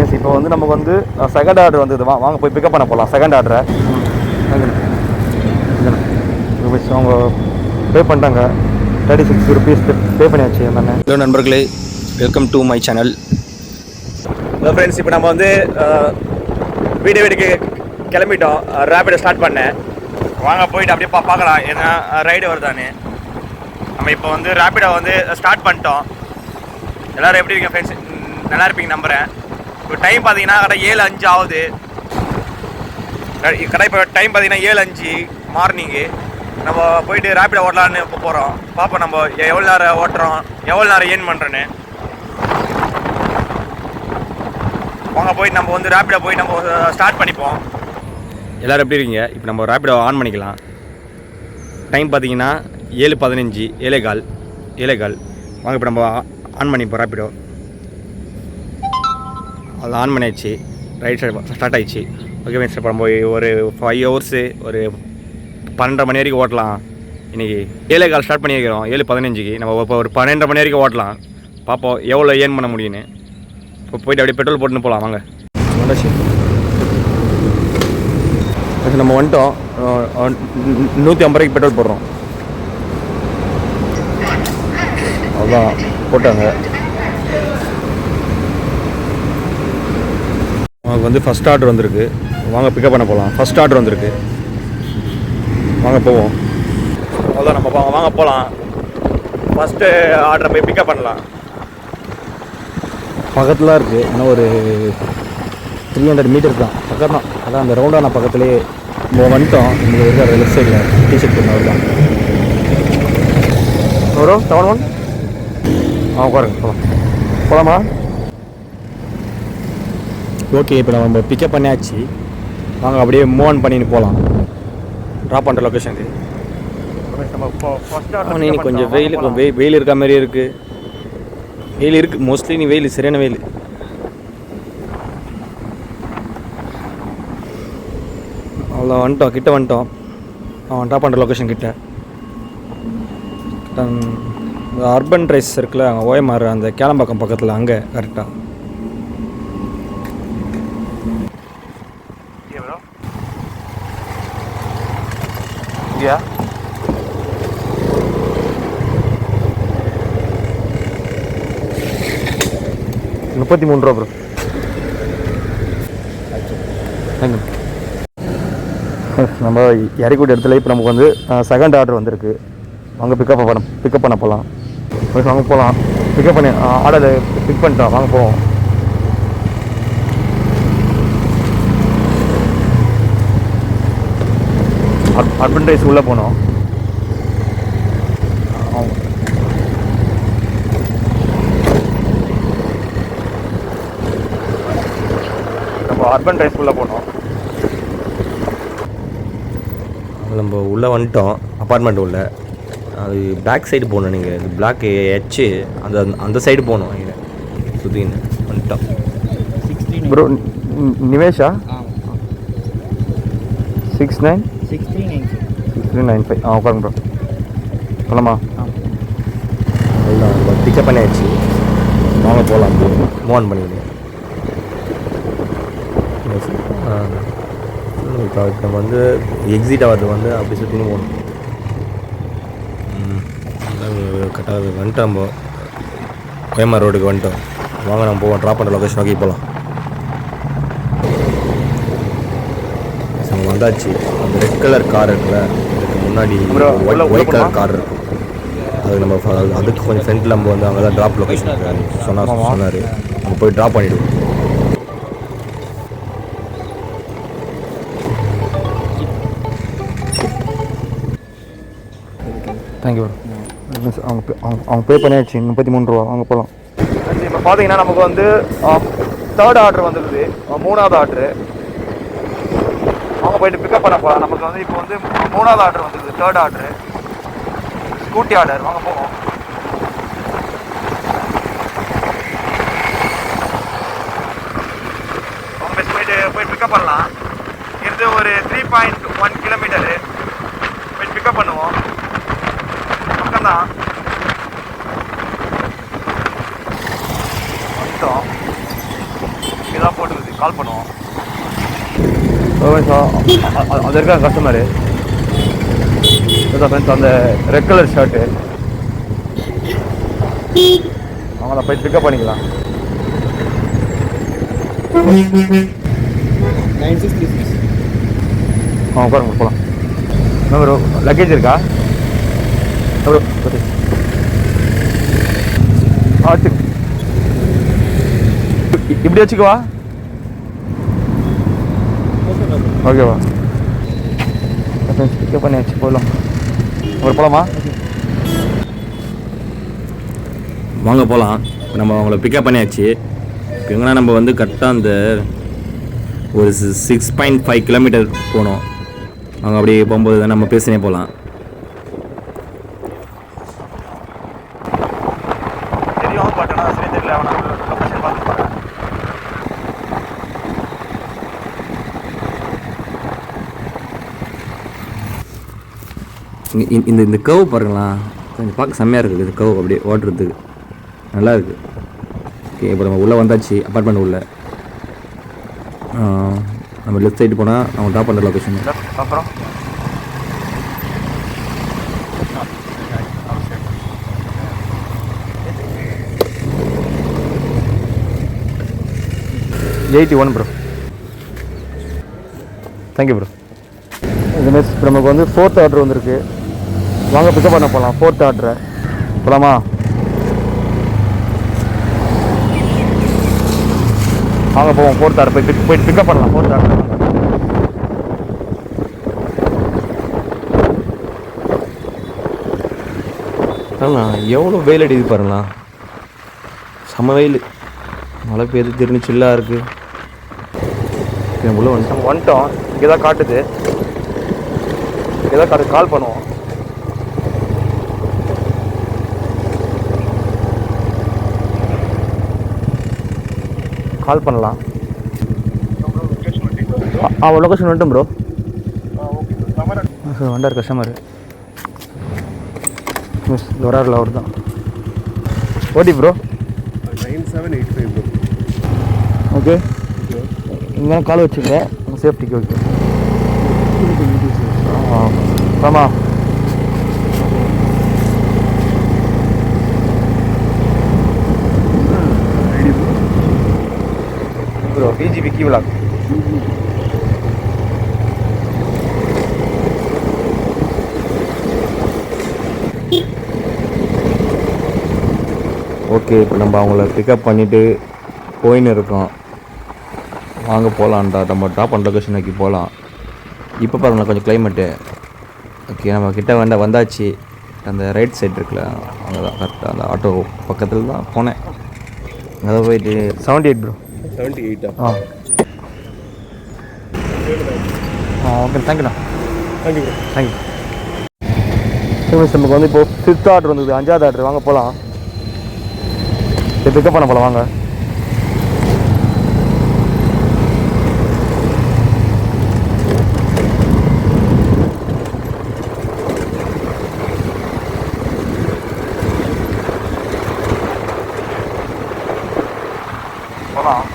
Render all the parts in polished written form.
S இப்போ வந்து நமக்கு வந்து செகண்ட் ஆர்டர் வந்தது. வாங்க போய் பிக்கப் பண்ண போகலாம் செகண்ட் ஆர்டரை. அவங்க பே பண்ணிட்டாங்க, 36 rupees பே பண்ணியாச்சு. என்னென்ன ஹலோ நண்பர்களே, welcome to my channel. Hello friends, இப்போ நம்ம வந்து வீட்டுக்கு கிளம்பிட்டோம். ரேபிடோ ஸ்டார்ட் பண்ணேன். வாங்க போயிட்டு அப்படியே பார்க்கலாம் ஏன்னா ரைடு வருதானே. நம்ம இப்போ வந்து ரேபிடோ வந்து ஸ்டார்ட் பண்ணிட்டோம். எல்லோரும் எப்படி இருக்கீங்க ஃப்ரெண்ட்ஸ்? நல்லா இருப்பீங்க நம்புகிறேன். இப்போ டைம் பார்த்தீங்கன்னா கரெக்டாக 7:05 ஆகுது. கரெக்டாக இப்போ டைம் பார்த்தீங்கன்னா 7:05 மார்னிங்கு. நம்ம போயிட்டு ரேபிடோ ஓட்டலான்னு இப்போ போகிறோம். பார்ப்போம் நம்ம எவ்வளோ நேரம் ஓட்டுறோம், எவ்வளோ நேரம் ஏர்ன் பண்ணுறேன்னு. வாங்க போயிட்டு நம்ம வந்து ரேபிடோ போய் நம்ம ஸ்டார்ட் பண்ணிப்போம். எல்லோரும் எப்படி இருக்கீங்க? இப்போ நம்ம ரேபிடோ ஆன் பண்ணிக்கலாம். டைம் பார்த்தீங்கன்னா 7:15, 7:15. வாங்க இப்போ நம்ம ஆன் பண்ணிப்போம் ரேபிடோ. அது ஆன் பண்ணியாச்சு, ரைட் சைடு ஸ்டார்ட் ஆகிடுச்சு. ஓகே மிஸ்டர், இப்போ நம்ம ஒரு 5 hours ஒரு 12:30 மணி வரைக்கும் ஓட்டலாம். இன்றைக்கி 7:15 ஸ்டார்ட் பண்ணியிருக்கிறோம். 7:15க்கு நம்ம இப்போ ஒரு 12:30 மணி வரைக்கும் ஓட்டலாம். பார்ப்போம் எவ்வளோ ஏர்ன் பண்ண முடியும்னு. இப்போ போய்ட்டு அப்படியே பெட்ரோல் போட்டுன்னு போகலாம். வாங்க நம்ம வந்துட்டோம். 150 ரூபாய்க்கு பெட்ரோல் போடுறோம். அதான் போட்டாங்க. நமக்கு வந்து ஃபஸ்ட் ஆர்டர் வந்திருக்கு. வாங்க பிக்கப் பண்ண போகலாம். ஃபஸ்ட் ஆர்டர் வந்திருக்கு, வாங்க போவோம். அவ்வளோதான், நம்ம வாங்க போகலாம். ஃபஸ்ட்டு ஆர்டரை போய் பிக்கப் பண்ணலாம். பக்கத்தில் இருக்குது, ஆனால் ஒரு 300 மீட்டர் தான், பக்கம் தான். அதான் அந்த ரவுண்டான பக்கத்துலேயே வந்துட்டோம். இங்கே இருக்கிற லெஃப்ட் சைடில் டிஷர்ட் பண்ணவர் தான் வரும் 71. உட்காருங்க, போகலாமா? ஓகே, இப்போ நம்ம பிக்கப் பண்ணியாச்சு. வாங்க அப்படியே மூவ் ஆன் பண்ணின்னு போகலாம். ட்ராப் பண்ணுற லொக்கேஷனுக்கு. இன்னைக்கு கொஞ்சம் வெயில் இருக்க மாதிரி இருக்குது. வெயில் இருக்குது மோஸ்ட்லி. நீ வெயில் சரியான வெயில். அவ்வளோ வந்துட்டோம், கிட்ட வந்துட்டோம். ட்ராப் பண்ணுற லொக்கேஷன் கிட்ட அர்பன் ரைஸ் இருக்குல்ல, அங்கே ஓஎம்ஆர் அந்த கேளம்பாக்கம் பக்கத்தில், அங்கே கரெக்டாக. இங்கேயா 33 ரூபா ப்ரோ. நம்ம இறக்கூட இடத்துல இப்போ நமக்கு வந்து செகண்ட் ஆர்டர் வந்திருக்கு. வாங்க பிக்கப் பண்ண போகலாம். வாங்க போகலாம். பிக்கப் பண்ணி ஆர்டரை பிக் பண்ணிட்டோம். வாங்க போவோம். அர்பன் ரைஸ் உள்ளே போனோம். நம்ம அர்பன் ரைஸ் உள்ளே போனோம். நம்ம உள்ளே வந்துட்டோம். அப்பார்ட்மெண்ட் உள்ள அது பேக் சைடு போகணும். நீங்கள் இது பிளாக் ஹெச்சு அந்த சைடு போகணும். நீங்கள் சுற்றின்னு வந்துட்டோம். ப்ரோ நிவேஷா 696395. உட்காருங்க ப்ரோ. போகலாமா? எல்லாம் பிக்கப் பண்ணியாச்சு. வாங்க போகலாம். மூவ் ஆன் பண்ணிடுங்க. இப்போ நம்ம வந்து எக்ஸிட் ஆகிறது வந்து அப்படி சுற்றின்னு போகணும். கரெக்டாக வந்துட்டு நம்ம கோயம்பர் ரோடுக்கு வந்துட்டோம். வாங்க நம்ம போவோம். ட்ராப் பண்ணுற லொக்கேஷன் நோக்கி போகலாம். நம்ம வந்தாச்சு. அந்த ரெட் கலர் கார் இருக்குல்ல, அதுக்கு முன்னாடி ஒயிட் கலர் கார் இருக்கும். அது நம்ம அதுக்கு கொஞ்சம் ஃப்ரெண்டில் நம்ம வந்து அங்கே தான் ட்ராப் லொக்கேஷன் சொன்னார். நம்ம போய் ட்ராப் பண்ணிவிடுவோம். தேங்க்யூ. அவங்க பே பண்ணியாச்சு. 33 ரூபா. வாங்க போகலாம். இப்போ பார்த்தீங்கன்னா நமக்கு வந்து தேர்ட் ஆர்டர் வந்துடுது, 3வது ஆர்டரு. அவங்க போயிட்டு பிக்கப் பண்ண போகலாம். நமக்கு வந்து இப்போ வந்து 3வது ஆர்டர் வந்துடுது, தேர்ட் ஆர்டரு, ஸ்கூட்டி ஆர்டர். வாங்க போவோம். அவங்க போயிட்டு பிக்கப் பண்ணலாம். இருந்து ஒரு 3.1 கிலோமீட்டரு போயிட்டு பிக்கப் பண்ணுவோம். பக்கம்தான். வந்துட்டோம். இங்கே தான் போட்டுருக்குது, கால் பண்ணுவோம். அது இருக்க கஸ்டமரு ஃப்ரெண்ட்ஸ், அந்த ரெட் கலர் ஷர்ட்டு அவங்கள போய் பிக்கப் பண்ணிக்கலாம். 9636. உட்காருங்க போகலாம். என்ன ப்ரோ லக்கேஜ் இருக்கா ப்ரோ? இப்படி வச்சுக்குவா. ஓகேவா? பிக்கப் பண்ணியாச்சு, போகலாம். ஒரு போகலாமா? வாங்க போகலாம். நம்ம அவங்கள பிக்கப் பண்ணியாச்சு. இப்போ எங்கன்னா நம்ம வந்து கரெக்டாக அந்த ஒரு 6.5 கிலோமீட்டர் போனோம். அவங்க அப்படியே போகும்போது தான் நம்ம பேசினே போகலாம். தெரியும், பட் ஆனால் சரி தெரியல. அவனை லொக்கேஷன் பார்த்துருப்பாங்க. இந்த இந்த கவ் பாருங்களா, கொஞ்சம் பார்க்க செம்மையாக இருக்குது. இந்த கவ் அப்படியே ஓட்டுறதுக்கு நல்லா இருக்குது. ஓகே, இப்போ நம்ம உள்ளே வந்தாச்சு. அப்பார்ட்மெண்ட் உள்ள நம்ம லெஃப்ட் சைடு போனால் நம்ம ட்ராப் பண்ணுற லொக்கேஷன். அப்புறம் 81 ப்ரோ. Thank you bro. இதுமாரி நமக்கு வந்து 4th ஆர்டர் வந்திருக்கு. வாங்க பிக்கப் பண்ண போகலாம். 4th ஆர்டரை போகலாமா? வாங்க போவோம். 4th ஆர்டர் போய் பிக்கப் பண்ணலாம். 4th ஆர்டர் எவ்வளோ வெயில் அடிக்குது பாருங்களா, செம்ம வெயில். மழை பெய்யுது, திரும்பி சில்லாக இருக்குது. உள்ள நம்ம வந்துட்டோம். இங்கே தான் காட்டுது, இங்கே தான் காட்டுது. கால் பண்ணுவோம். கால் பண்ணலாம். லொக்கேஷன் வந்துட்டோம் ப்ரோ. வண்டார் கஸ்டமர் மிஸ் வராருல, அவர் தான். ஓடி ப்ரோ 9785 ப்ரோ. ஓகே, இங்கே கால் வச்சுங்க சேஃப்டிக்கு. ஓகே ஆமாம். ப்ரோ பிஜிபி கீ விளாக். ஓகே, இப்போ நம்ம அவங்கள பிக்கப் பண்ணிவிட்டு போயின்னு இருக்கோம். வாங்க போகலான்டா, நம்ம ட்ராப் பண்ண லொக்கேஷனுக்கு போகலாம். இப்போ பாருங்களா கொஞ்சம் கிளைமேட்டு. ஓகே, நம்ம கிட்ட வந்தாச்சு. அந்த ரைட் சைடு இருக்குல்ல, அங்கே தான் கரெக்டாக அந்த ஆட்டோ பக்கத்தில் தான் போனேன். அங்கே போயிட்டு 78 ப்ரோ. 78. ஓகே, தேங்க்யூண்ணா. Thank you bro. தேங்க்யூ. நமக்கு வந்து இப்போது 5th ஆர்டர் வந்தது, 5வது ஆர்டர். வாங்க போகலாம். பிக்கப் பண்ண போகலாம் வாங்க. போகலாம்.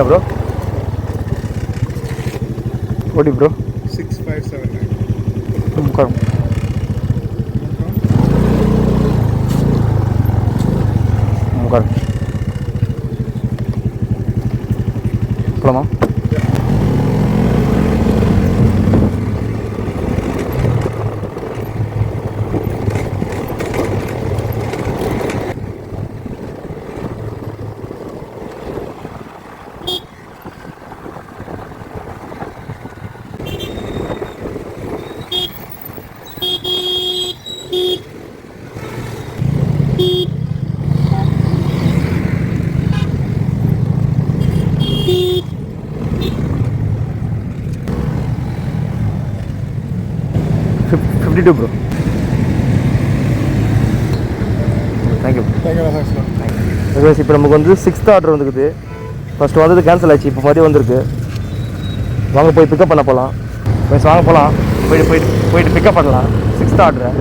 ப்ரோ ஓடி ப்ரோ 6579. உட்காரும். உட்காரு. போலாமா? ப்ரோ. தேங்க்யூ. இப்போ நமக்கு வந்து 6th ஆர்டர் வந்துருக்குது. ஃபஸ்ட்டு வந்தது கேன்சல் ஆச்சு, இப்போ மதியம் வந்திருக்கு. வாங்க போய் பிக்கப் பண்ண போகலாம். வாங்க போகலாம். போயிட்டு பிக்கப் பண்ணலாம் 6th ஆர்டரை.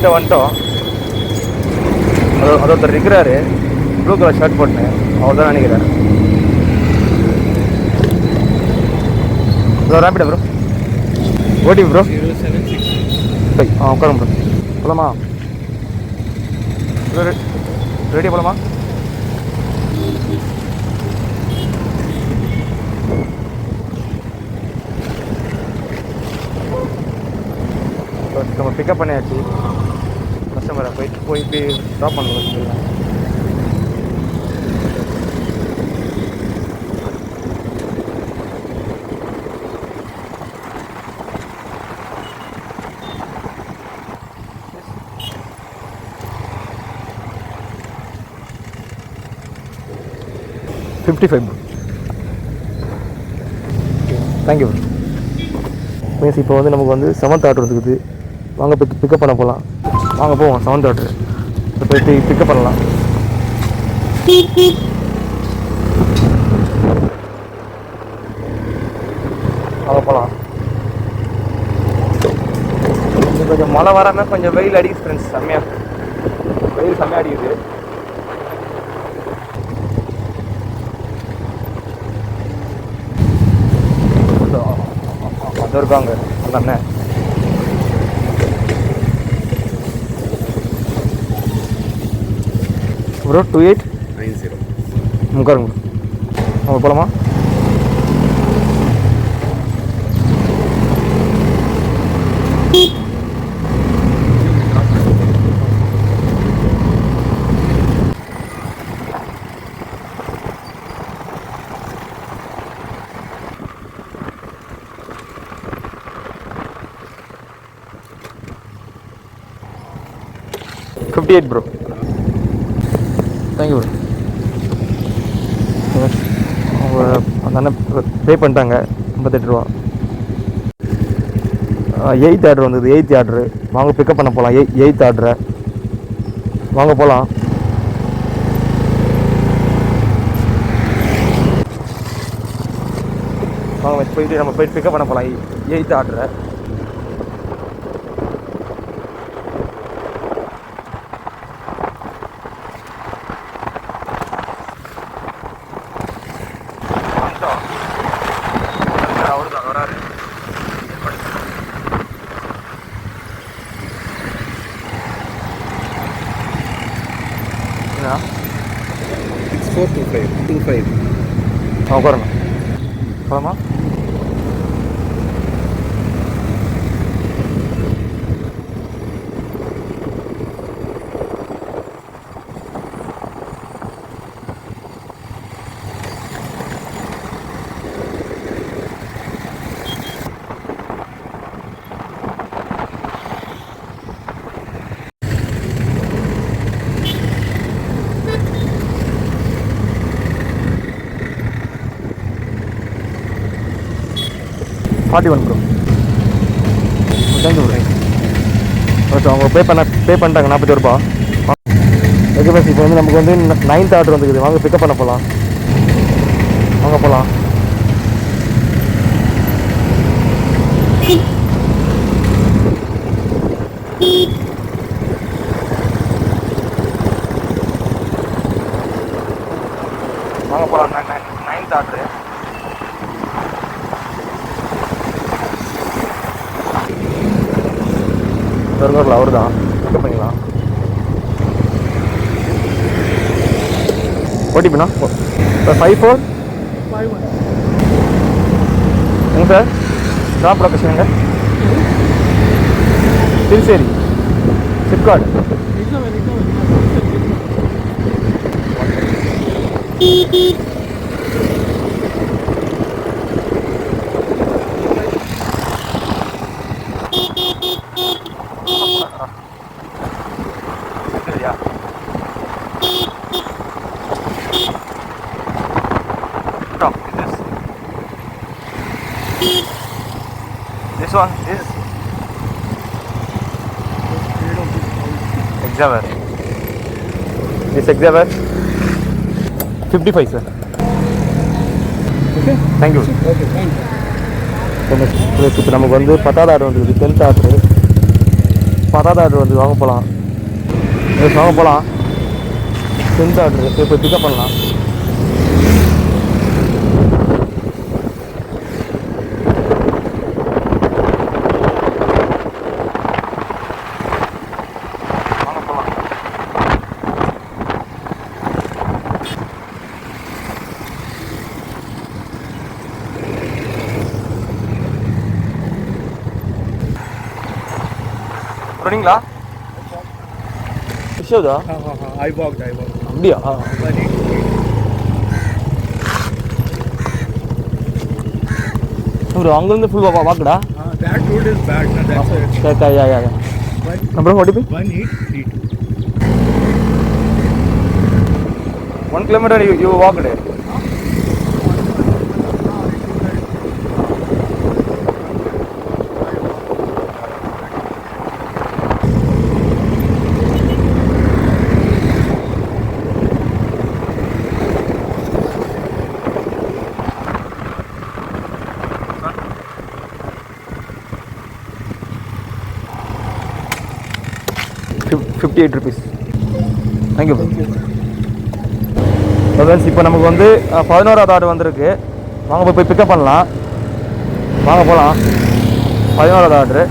கிட்ட வந்துட்டோம். அது ஒருத்தர் இருக்கிறாரு, ப்ளூ கலர் ஷர்ட் போட்டேன், அவர் தான் நினைக்கிறேன். ப்ரோ ரேப்பிடா ப்ரோ, ஓடி ப்ரோ 076. உட்காரும் ப்ரோ. போலாமா? ரெடி போலாமா? நம்ம பிக்கப் பண்ணியாச்சு. கஸ்டமரை போயிட்டு ட்ராப் பண்ணலாம். $55 ப்ரோ. Thank you bro. மீன்ஸ் இப்போ வந்து நமக்கு வந்து 7th ஆர்டர் இருக்குது. வாங்க பிக்கப் பண்ண போகலாம். வாங்க போவோம் 7th ஆர்டர். இப்போ போயிட்டு பிக்கப் பண்ணலாம். வாங்க போகலாம். கொஞ்சம் மழை வராமல் கொஞ்சம் வெயில் அடிக்குது ஃப்ரெண்ட்ஸ். வெயில் செம்மையாக அடிக்குது. அது இருக்காங்க அண்ணே. ப்ரோ 2890 உட்காருங்க. நம்ம போகலாமா? $58 ப்ரோ. Thank you bro. அவங்க அந்த அண்ணன் பே பண்ணிட்டாங்க, $58. 8th ஆர்டர் வந்தது. 8th ஆர்டரு வாங்க பிக்கப் பண்ண போகலாம். 8th ஆர்டரை வாங்க போகலாம். வாங்க போயிட்டு நம்ம போயிட்டு பிக்கப் பண்ண போகலாம் 8th ஆர்டரை. Yeah. 6425 உட்காருங்க. போலாமா? $41 ப்ரோ. Thank you bro. ஓகே, அவங்க பே பண்ணிட்டாங்க $41. ஓகே பஸ், இப்போ வந்து நமக்கு வந்து 9th ஆர்டர் வந்துருக்குது. வாங்க பிக்கப் பண்ண போகலாம். வாங்க போகலாம். வாங்க போகலாம். 9th order. பர்கரில் அவர் தான் பிக்கப் பண்ணிக்கலாம். ஓடிபிண்ணா 5451 எங்க சார் ட்ராப் லொக்கேஷன் எங்க? Thirucherry SIPCOT. This one is Xavier. This Xavier 55 sir. Okay. Thank you. Okay, thank you. இப்போ நமக்கு வந்து 10th ஆர்டர் வந்துருக்கு. 10th ஆர்டர் பத்தாவது ஆர்டர் வந்து வாங்க போகலாம். வாங்க போகலாம். 10th ஆர்டர் இப்போ பிக்கப் பண்ணலாம். running la show da I walked அப்படியா bro அங்க full walk da that road is bad na that's it yeah number what is 1832 1 kilometer you walked it. ₹58. Thank you. Friends இப்போ நமக்கு வந்து 11வது order வந்திருக்கு. வாங்க போய் பிக்கப் பண்ணலாம். வாங்க போகலாம். 11வது ஆர்டரு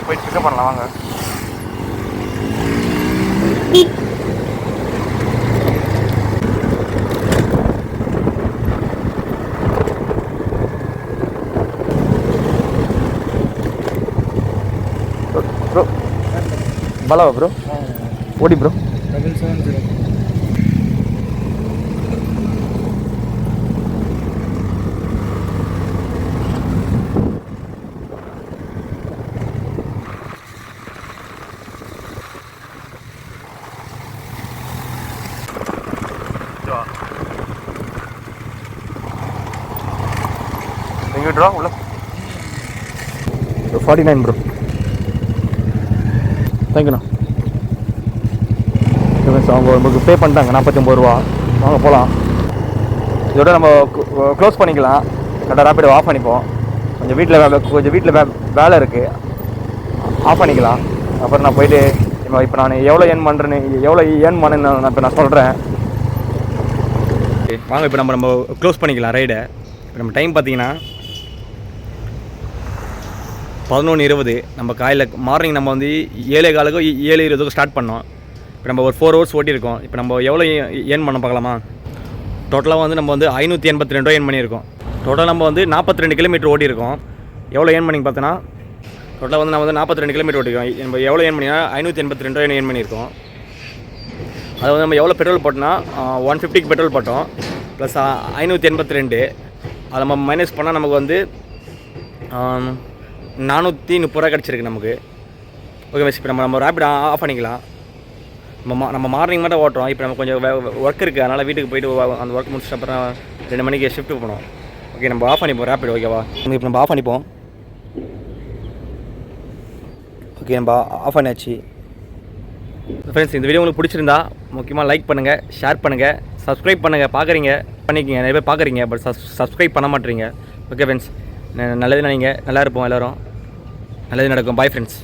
போய் பிக்கப் பண்ணலாம் வாங்க. ப்ரோ பலவா ப்ரோ ஓடி ப்ரோ 770 எங்கே ட்ரா உள்ள 49 ப்ரோ. தேங்க்யூண்ணா. அவங்க நமக்கு பே பண்ணிட்டாங்க ₹49. வாங்க போகலாம். இதோட நம்ம க்ளோஸ் பண்ணிக்கலாம். கரெக்டாக ரேப்பிடோ ஆஃப் பண்ணிப்போம். கொஞ்சம் வீட்டில் வேலை இருக்குது, ஆஃப் பண்ணிக்கலாம். அப்புறம் நான் போயிட்டு இப்போ நான் எவ்வளோ ஏர்ன் பண்ணேன்னு நான் சொல்கிறேன். வாங்க இப்போ நம்ம க்ளோஸ் பண்ணிக்கலாம் ரைடை. இப்போ நம்ம டைம் பார்த்தீங்கன்னா 11:20. நம்ம காலையில் மார்னிங் நம்ம வந்து 7:15 7:20 ஸ்டார்ட் பண்ணோம். இப்போ நம்ம ஒரு 4 hours ஓட்டியிருக்கோம். இப்போ நம்ம எவ்வளோ ஏர்ன் பண்ண பார்க்கலாமா? டோட்டலாக வந்து நம்ம வந்து ₹582 ஏர்ன் பண்ணியிருக்கோம். டோட்டலாக நம்ம வந்து 42 கிலோமீட்டர் ஓட்டியிருக்கோம். எவ்வளோ ஏர்ன் பண்ணி பார்த்தோன்னா டோட்டலாக வந்து நம்ம வந்து 42 கிலோமீட்டர் ஓட்டிருக்கோம். நம்ம எவ்வளோ ஏர்ன் பண்ணினா ₹582 ஏர்ன் பண்ணியிருக்கோம். அதை வந்து நம்ம எவ்வளோ பெட்ரோல் போட்டோம்னா 150க்கு பெட்ரோல் போட்டோம். ப்ளஸ் ₹582 அதை நம்ம மைனஸ் பண்ணால் நமக்கு வந்து ₹430 கிடச்சிருக்கு நமக்கு. Okay miss. இப்போ நம்ம ரேப்பிட் ஆஃப் பண்ணிக்கலாம். நம்ம மார்னிங் மட்டும் ஓட்டுறோம். இப்போ நம்ம கொஞ்சம் ஒர்க் இருக்குது, அதனால் வீட்டுக்கு போய்ட்டு அந்த ஒர்க் முடிச்சிட்டு அப்புறம் 2 மணிக்கு ஷிஃப்ட் போகணும். ஓகே நம்ம ஆஃப் பண்ணிப்போம் ரேப்பிட். ஓகேவா? இப்போ நம்ம ஆஃப் பண்ணிப்போம். ஓகே நம்ம ஆஃப் பண்ணியாச்சு. ஃப்ரெண்ட்ஸ் இந்த வீடியோ உங்களுக்கு பிடிச்சிருந்தா முக்கியமாக லைக் பண்ணுங்கள், ஷேர் பண்ணுங்கள், சப்ஸ்கிரைப் பண்ணுங்கள். பண்ணிக்கிங்க நிறைய பேர் பார்க்குறீங்க, பட் சப்ஸ்கிரைப் பண்ண மாட்டேறீங்க. ஓகே ஃப்ரெண்ட்ஸ், நல்லது நினைங்க. நல்லா இருப்போம் எல்லோரும். நல்லது நடக்கும். Bye friends.